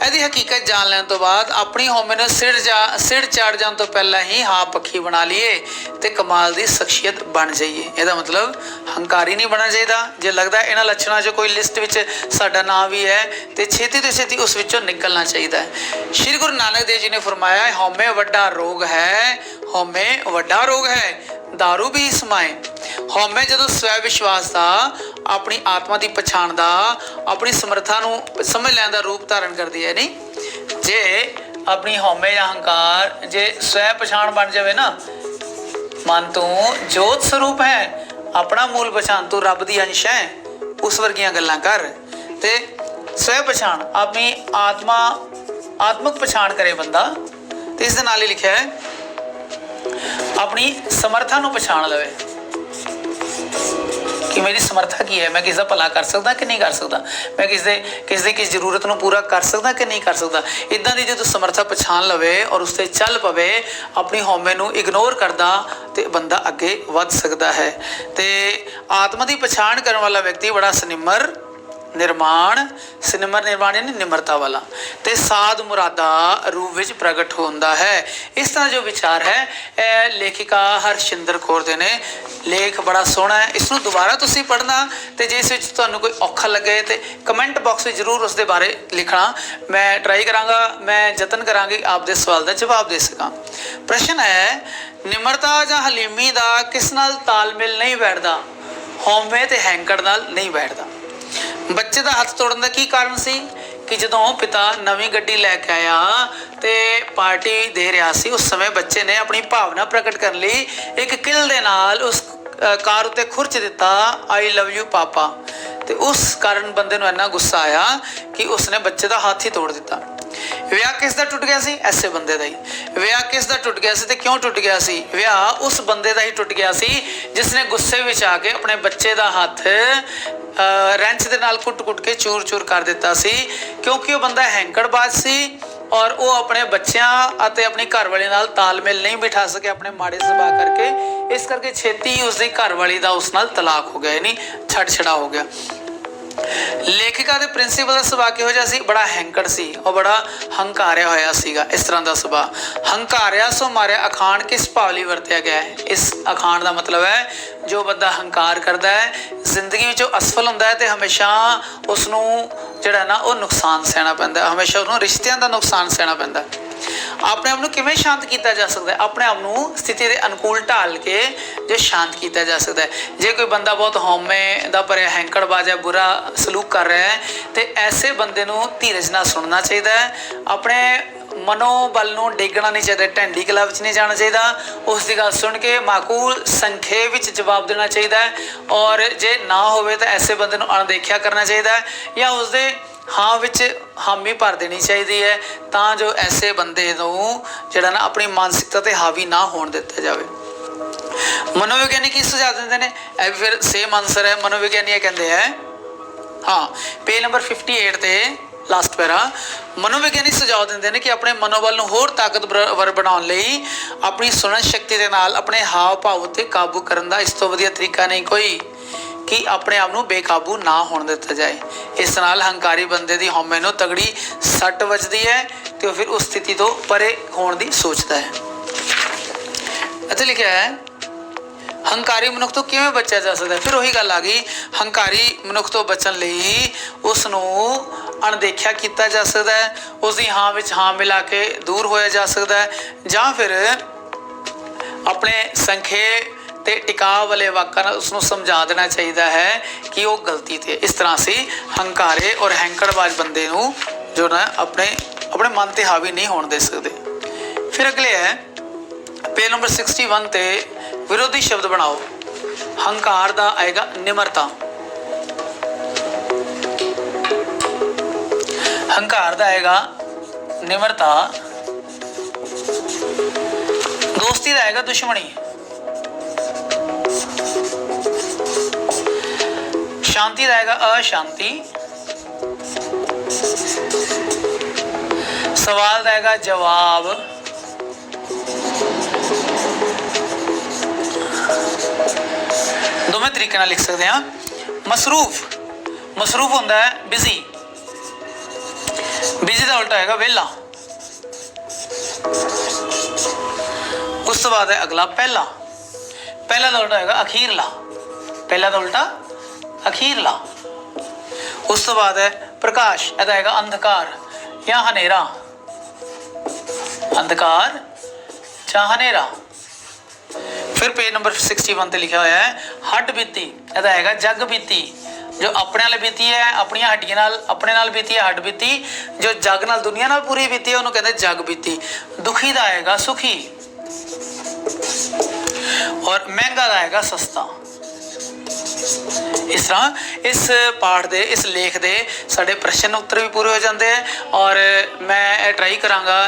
ਇਹਦੀ ਹਕੀਕਤ ਜਾਣ ਲੈਣ ਤੋਂ ਬਾਅਦ ਆਪਣੀ ਹਉਮੈ ਨੂੰ ਸਿਰ ਚਾੜ ਜਾਣ ਤੋਂ ਪਹਿਲਾਂ ਹੀ ਹਾਂ ਪੱਖੀ ਬਣਾ ਲਈਏ ਤੇ ਕਮਾਲ ਦੀ ਸ਼ਖਸੀਅਤ ਬਣ ਜਾਈਏ। ਇਹਦਾ ਮਤਲਬ ਹੰਕਾਰੀ ਨਹੀਂ ਬਣਨਾ ਚਾਹੀਦਾ। ਜੇ ਲੱਗਦਾ ਇਹਨਾਂ ਲੱਛਣਾਂ 'ਚ ਕੋਈ ਲਿਸਟ ਵਿੱਚ ਸਾਡਾ ਨਾਂ ਵੀ ਹੈ ਤੇ ਛੇਤੀ ਤੋਂ ਛੇਤੀ ਉਸ ਵਿੱਚੋਂ ਨਿਕਲਣਾ ਚਾਹੀਦਾ ਹੈ। ਸ਼੍ਰੀ ਗੁਰੂ ਨਾਨਕ ਦੇਵ ਜੀ ਨੇ ਫਰਮਾਇਆ, ਹਉਮੈ ਵੱਡਾ ਰੋਗ ਹੈ, ਹਉਮੈ ਵੱਡਾ ਰੋਗ ਹੈ, ਦਾਰੂ ਵੀ ਸਮਾਏ। ਹਉਮੈ ਜਦੋਂ ਸਵੈ ਵਿਸ਼ਵਾਸ ਦਾ, ਆਪਣੀ ਆਤਮਾ ਦੀ ਪਛਾਣ ਦਾ, ਆਪਣੀ ਸਮਰੱਥਾ ਨੂੰ ਸਮਝ ਲੈਣ ਦਾ ਰੂਪ ਧਾਰਨ ਕਰਦੀ ਹੈ। ਨਹੀਂ ਜੇ ਆਪਣੀ ਹਉਮੈ ਜਾਂ ਹੰਕਾਰ ਜੇ ਸਵੈ ਪਛਾਣ ਬਣ ਜਾਵੇ ਨਾ, ਮਨ ਤੂੰ ਜੋਤ ਸਰੂਪ ਹੈ, ਆਪਣਾ ਮੂਲ ਪਛਾਣ ਤੂੰ ਰੱਬ ਦੀ ਅੰਸ਼ ਹੈ, ਉਸ ਵਰਗੀਆਂ ਗੱਲਾਂ ਕਰ ਤੇ ਸਵੈ ਪਛਾਣ ਆਪਣੀ ਆਤਮਕ ਪਛਾਣ ਕਰੇ ਬੰਦਾ। ਤੇ ਇਸ ਦੇ ਨਾਲ ਹੀ ਲਿਖਿਆ ਹੈ ਆਪਣੀ ਸਮਰੱਥਾ ਨੂੰ ਪਛਾਣ ਲਵੇ ਕਿ ਮੇਰੀ ਸਮਰੱਥਾ ਕੀ ਹੈ, ਮੈਂ ਕਿਸ ਦਾ ਭਲਾ ਕਰ ਸਕਦਾ ਕਿ ਨਹੀਂ ਕਰ ਸਕਦਾ, ਮੈਂ ਕਿਸ ਦੀ ਜ਼ਰੂਰਤ ਨੂੰ ਪੂਰਾ ਕਰ ਸਕਦਾ ਕਿ ਨਹੀਂ ਕਰ ਸਕਦਾ। ਇੱਦਾਂ ਦੀ ਜਦੋਂ ਸਮਰੱਥਾ ਪਛਾਣ ਲਵੇ ਔਰ ਉਸ 'ਤੇ ਚੱਲ ਪਵੇ, ਆਪਣੀ ਹਉਮੈ ਨੂੰ ਇਗਨੋਰ ਕਰਦਾ ਤੇ ਬੰਦਾ ਅੱਗੇ ਵੱਧ ਸਕਦਾ ਹੈ। ਤੇ ਆਤਮਾ ਦੀ ਪਛਾਣ ਕਰਨ ਵਾਲਾ ਵਿਅਕਤੀ ਬੜਾ ਸਿਮਰ ਨਿਰਮਾਣ ਯਾਨੀ ਨਿਮਰਤਾ ਵਾਲਾ ਤੇ ਸਾਧ ਮੁਰਾਦਾ ਰੂਪ ਵਿੱਚ ਪ੍ਰਗਟ ਹੁੰਦਾ ਹੈ। ਇਸ ਤਰ੍ਹਾਂ ਜੋ ਵਿਚਾਰ ਹੈ ਇਹ ਲੇਖਿਕਾ ਹਰਸ਼ਿੰਦਰ ਕੌਰ ਦੇ ਨੇ। ਲੇਖ ਬੜਾ ਸੋਹਣਾ ਹੈ, ਇਸ ਨੂੰ ਦੁਬਾਰਾ ਤੁਸੀਂ ਪੜ੍ਹਨਾ ਤੇ ਜੇ ਇਸ ਵਿੱਚ ਤੁਹਾਨੂੰ ਕੋਈ ਔਖਾ ਲੱਗੇ ਤੇ ਕਮੈਂਟ ਬਾਕਸ ਵਿੱਚ ਜ਼ਰੂਰ ਉਸ ਦੇ ਬਾਰੇ ਲਿਖਣਾ। ਮੈਂ ਟਰਾਈ ਕਰਾਂਗਾ, ਮੈਂ ਯਤਨ ਕਰਾਂਗੀ ਆਪ ਦੇ ਸਵਾਲ ਦਾ ਜਵਾਬ ਦੇ ਸਕਾਂ। ਪ੍ਰਸ਼ਨ ਹੈ, ਨਿਮਰਤਾ ਜਾਂ ਹਲੀਮੀ ਦਾ ਕਿਸ ਨਾਲ ਤਾਲਮੇਲ ਨਹੀਂ ਬੈਠਦਾ? ਹਉਮੈ ਤੇ ਹੈਂਕੜ ਨਾਲ ਨਹੀਂ ਬੈਠਦਾ। ਬੱਚੇ ਦਾ ਹੱਥ ਤੋੜਨ ਦਾ ਕੀ ਕਾਰਨ ਸੀ ਕਿ ਜਦੋਂ ਪਿਤਾ ਨਵੀਂ ਗੱਡੀ ਲੈ ਕੇ ਆਇਆ ਤੇ ਪਾਰਟੀ ਦੇ ਰਿਹਾ ਸੀ, ਉਸ ਸਮੇਂ ਬੱਚੇ ਨੇ ਆਪਣੀ ਭਾਵਨਾ ਪ੍ਰਗਟ ਕਰਨ ਲਈ ਇੱਕ ਕਿੱਲ ਦੇ ਨਾਲ ਉਸ ਕਾਰ ਉੱਤੇ ਖੁਰਚ ਦਿੱਤਾ, ਆਈ ਲਵ ਯੂ ਪਾਪਾ। ਤੇ ਉਸ ਕਾਰਨ ਬੰਦੇ ਨੂੰ ਇੰਨਾ ਗੁੱਸਾ ਆਇਆ ਕਿ ਉਸਨੇ ਬੱਚੇ ਦਾ ਹੱਥ ਹੀ ਤੋੜ ਦਿੱਤਾ। ਵਿਆਹ ਕਿਸ ਦਾ ਟੁੱਟ ਗਿਆ ਸੀ? ਐਸੇ ਬੰਦੇ ਦਾ ਹੀ। ਵਿਆਹ ਕਿਸ ਦਾ ਟੁੱਟ ਗਿਆ ਸੀ ਤੇ ਕਿਉਂ ਟੁੱਟ ਗਿਆ ਸੀ? ਵਿਆਹ ਉਸ ਬੰਦੇ ਦਾ ਹੀ ਟੁੱਟ ਗਿਆ ਸੀ ਜਿਸ ਨੇ ਗੁੱਸੇ ਵਿੱਚ ਆ ਕੇ ਆਪਣੇ ਬੱਚੇ ਦਾ ਹੱਥ ਰੈਂਚ ਦੇ ਨਾਲ ਕੁੱਟ-ਕੁੱਟ ਕੇ ਚੂਰ-ਚੂਰ ਕਰ ਦਿੱਤਾ ਸੀ, ਕਿਉਂਕਿ ਉਹ ਬੰਦਾ ਹੈਂਕੜਬਾਜ਼ ਸੀ ਔਰ ਉਹ ਆਪਣੇ ਬੱਚਿਆਂ ਅਤੇ ਆਪਣੀ ਘਰਵਾਲੀ ਨਾਲ ਤਾਲਮੇਲ ਨਹੀਂ ਬਿਠਾ ਸਕੇ ਆਪਣੇ ਮਾੜੇ ਸੁਭਾਅ ਕਰਕੇ। ਇਸ ਕਰਕੇ ਛੇਤੀ ਹੀ ਉਸਦੀ ਘਰਵਾਲੀ ਦਾ ਉਸ ਨਾਲ ਤਲਾਕ ਹੋ ਗਿਆ, ਯਾਨੀ ਛੱਡ-ਛੜਾ ਹੋ ਗਿਆ। ਲੇਖਿਕਾ ਦੇ ਪ੍ਰਿੰਸੀਪਲ ਦਾ ਸੁਭਾਅ ਕਿਹੋ ਜਿਹਾ ਸੀ? ਬੜਾ ਹੈਂਕੜ ਸੀ, ਉਹ ਬੜਾ ਹੰਕਾਰਿਆ ਹੋਇਆ ਸੀਗਾ। ਇਸ ਤਰ੍ਹਾਂ ਦਾ ਸੁਭਾਅ। ਹੰਕਾਰਿਆ ਸੋ ਮਾਰਿਆ ਅਖਾਣ ਕਿਸ ਭਾਵ ਲਈ ਵਰਤਿਆ ਗਿਆ ਹੈ? ਇਸ ਅਖਾਣ ਦਾ ਮਤਲਬ ਹੈ ਜੋ ਬੰਦਾ ਹੰਕਾਰ ਕਰਦਾ ਹੈ ਜ਼ਿੰਦਗੀ ਵਿੱਚ ਉਹ ਅਸਫਲ ਹੁੰਦਾ ਹੈ ਤੇ ਹਮੇਸ਼ਾ ਉਸਨੂੰ ਜਿਹੜਾ ਨਾ ਉਹ ਨੁਕਸਾਨ ਸਹਿਣਾ ਪੈਂਦਾ, ਹਮੇਸ਼ਾ ਉਹਨੂੰ ਰਿਸ਼ਤਿਆਂ ਦਾ ਨੁਕਸਾਨ ਸਹਿਣਾ ਪੈਂਦਾ। ਆਪਣੇ ਆਪ ਨੂੰ ਕਿਵੇਂ ਸ਼ਾਂਤ ਕੀਤਾ ਜਾ ਸਕਦਾ ਹੈ? ਆਪਣੇ ਆਪ ਨੂੰ ਸਥਿਤੀ ਦੇ ਅਨੁਕੂਲ ਢਾਲ ਕੇ ਜੇ ਸ਼ਾਂਤ ਕੀਤਾ ਜਾ ਸਕਦਾ ਹੈ। ਜੇ ਕੋਈ ਬੰਦਾ ਬਹੁਤ ਹਉਮੈ ਦਾ ਭਰਿਆ ਹੈਂਕੜਬਾਜ਼ ਹੈ, ਬੁਰਾ ਸਲੂਕ ਕਰ ਰਿਹਾ ਹੈ ਤੇ ਐਸੇ ਬੰਦੇ ਨੂੰ ਧੀਰਜ ਨਾਲ ਸੁਣਨਾ ਚਾਹੀਦਾ ਹੈ। ਆਪਣੇ ਮਨੋਬਲ ਨੂੰ ਡੇਗਣਾ ਨਹੀਂ ਚਾਹੀਦਾ, ਢੈਂਡੀ ਕਲਾ ਵਿੱਚ ਨਹੀਂ ਜਾਣਾ ਚਾਹੀਦਾ। ਉਸ ਦੀ ਗੱਲ ਸੁਣ ਕੇ ਮਾਕੂਲ ਸੰਖੇਪ ਵਿੱਚ ਜਵਾਬ ਦੇਣਾ ਚਾਹੀਦਾ ਹੈ ਔਰ ਜੇ ਨਾ ਹੋਵੇ ਤਾਂ ਐਸੇ ਬੰਦੇ ਨੂੰ ਅਣਦੇਖਿਆ ਕਰਨਾ ਚਾਹੀਦਾ ਹੈ ਜਾਂ ਉਸਦੇ ਹਾਂ ਵਿੱਚ ਹਾਮੀ ਭਰ ਦੇਣੀ ਚਾਹੀਦੀ ਹੈ ਤਾਂ ਜੋ ਐਸੇ ਬੰਦੇ ਨੂੰ ਜਿਹੜਾ ਨਾ ਆਪਣੀ ਮਾਨਸਿਕਤਾ ਤੇ ਹਾਵੀ ਨਾ ਹੋਣ ਦਿੱਤਾ ਜਾਵੇ। ਮਨੋਵਿਗਿਆਨੀ ਕੀ ਸੁਝਾਅ ਦਿੰਦੇ ਨੇ? ਇਹ ਵੀ ਫਿਰ ਸੇਮ ਆਨਸਰ ਹੈ। ਮਨੋਵਿਗਿਆਨੀ ਇਹ ਕਹਿੰਦੇ ਹੈ, ਹਾਂ ਪੇਜ ਨੰਬਰ 58 ਤੇ ਲਾਸਟ ਪੈਰਾ, ਮਨੋਵਿਗਿਆਨੀ ਸੁਝਾਅ ਦਿੰਦੇ ਨੇ ਕਿ ਆਪਣੇ ਮਨੋਬਲ ਨੂੰ ਹੋਰ ਤਾਕਤਵਰ ਬਣਾਉਣ ਲਈ ਆਪਣੀ ਸੁਣਨ ਸ਼ਕਤੀ ਦੇ ਨਾਲ ਆਪਣੇ ਹਾਵ ਭਾਵ ਉੱਤੇ ਕਾਬੂ ਕਰਨ ਦਾ ਇਸ ਤੋਂ ਵਧੀਆ ਤਰੀਕਾ ਨਹੀਂ ਕੋਈ ਕਿ ਆਪਣੇ ਆਪ ਨੂੰ ਬੇਕਾਬੂ ਨਾ ਹੋਣ ਦਿੱਤਾ ਜਾਏ। ਇਸ ਨਾਲ ਹੰਕਾਰੀ ਬੰਦੇ ਦੀ ਹਉਮੈ ਨੂੰ ਤਗੜੀ ਸੱਟ ਵੱਜਦੀ ਹੈ ਤੇ ਉਹ ਫਿਰ ਉਸ ਸਥਿਤੀ ਤੋਂ ਪਰੇ ਹੋਣ ਦੀ ਸੋਚਦਾ ਹੈ। ਇੱਥੇ ਲਿਖਿਆ ਹੈ ਹੰਕਾਰੀ ਮਨੁੱਖ ਤੋਂ ਕਿਵੇਂ ਬਚਿਆ ਜਾ ਸਕਦਾ ਹੈ। ਫਿਰ ਉਹੀ ਗੱਲ ਆ ਗਈ, ਹੰਕਾਰੀ ਮਨੁੱਖ ਤੋਂ ਬਚਣ ਲਈ ਉਸ ਨੂੰ ਅਣਦੇਖਿਆ ਕੀਤਾ ਜਾ ਸਕਦਾ ਹੈ, ਉਸ ਦੀ ਹਾਂ ਵਿੱਚ ਹਾਂ ਮਿਲਾ ਕੇ ਦੂਰ ਹੋਇਆ ਜਾ ਸਕਦਾ ਹੈ, ਜਾਂ ਫਿਰ ਆਪਣੇ ਸੰਖੇਪ ਤੇ ਟਿਕਾਅ ਵਾਲੇ ਵਾਕਾਂ ਨਾਲ ਉਸ ਨੂੰ ਸਮਝਾ ਦੇਣਾ ਚਾਹੀਦਾ ਹੈ ਕਿ ਉਹ ਗਲਤੀ ਤੇ। ਇਸ ਤਰ੍ਹਾਂ ਅਸੀਂ ਹੰਕਾਰੇ ਔਰ ਹੈਂਕੜਬਾਜ਼ ਬੰਦੇ ਨੂੰ ਜੋ ਨਾ ਆਪਣੇ ਮਨ ਤੇ ਹਾਵੀ ਨਹੀਂ ਹੋਣ ਦੇ ਸਕਦੇ। ਫਿਰ ਅਗਲੇ ਹੈ ਪੇਜ ਨੰਬਰ 61 ਤੇ ਵਿਰੋਧੀ ਸ਼ਬਦ ਬਣਾਓ। ਹੰਕਾਰ ਦਾ ਆਏਗਾ ਨਿਮਰਤਾ, ਹੰਕਾਰ ਦਾ ਆਏਗਾ ਨਿਮਰਤਾ, ਦੋਸਤੀ ਦਾ ਆਏਗਾ ਦੁਸ਼ਮਣੀ, ਸ਼ਾਂਤੀ ਦਾ ਆਏਗਾ ਅਸ਼ਾਂਤੀ, ਸਵਾਲ ਦਾ ਆਏਗਾ ਜਵਾਬ, ਦੋਵੇਂ ਤਰੀਕੇ ਨਾਲ ਲਿਖ ਸਕਦੇ ਹਾਂ। ਮਸਰੂਫ, ਮਸਰੂਫ ਹੁੰਦਾ ਹੈ ਬਿਜ਼ੀ, ਬਿਜ਼ੀ ਦਾ ਉਲਟਾ ਆਏਗਾ ਵਿਹਲਾ। ਉਸ ਤੋਂ ਬਾਅਦ ਹੈ ਅਗਲਾ ਪਹਿਲਾ, ਪਹਿਲਾ ਦਾ ਉਲਟਾ ਆਏਗਾ ਅਖੀਰਲਾ, ਪਹਿਲਾ ਦਾ ਉਲਟਾ ਅਖੀਰਲਾ। ਉਸ ਤੋਂ ਬਾਅਦ ਹੈ ਪ੍ਰਕਾਸ਼, ਇਹਦਾ ਆਏਗਾ ਅੰਧਕਾਰ ਜਾਂ ਹਨੇਰਾ, ਅੰਧਕਾਰ ਜਾਂ ਹਨੇਰਾ। ਫਿਰ ਪੇਜ ਨੰਬਰ 61 ਤੇ ਲਿਖਿਆ ਹੋਇਆ ਹੈ ਹੱਡ ਬੀਤੀ, ਇਹਦਾ ਹੈਗਾ ਜਗ ਬੀਤੀ, ਜੋ ਆਪਣੇ ਨਾਲ ਬੀਤੀ ਹੈ, ਆਪਣੀਆਂ ਹੱਡੀਆਂ ਨਾਲ ਆਪਣੇ ਨਾਲ ਬੀਤੀ ਹੈ ਹੱਡ ਬੀਤੀ, ਜੋ ਜਗ ਨਾਲ ਦੁਨੀਆ ਨਾਲ ਪੂਰੀ ਬੀਤੀ ਹੈ ਉਹਨੂੰ ਕਹਿੰਦੇ ਜਗ ਬੀਤੀ। ਦੁਖੀ ਦਾ ਆਏਗਾ ਸੁਖੀ, ਔਰ ਮਹਿੰਗਾ ਦਾ ਆਏਗਾ ਸਸਤਾ। ਇਸ ਤਰ੍ਹਾਂ ਇਸ ਪਾਠ ਦੇ ਇਸ ਲੇਖ ਦੇ ਸਾਡੇ ਪ੍ਰਸ਼ਨ ਉੱਤਰ ਵੀ ਪੂਰੇ ਹੋ ਜਾਂਦੇ ਹੈ, ਔਰ ਮੈਂ ਇਹ ਟਰਾਈ ਕਰਾਂਗਾ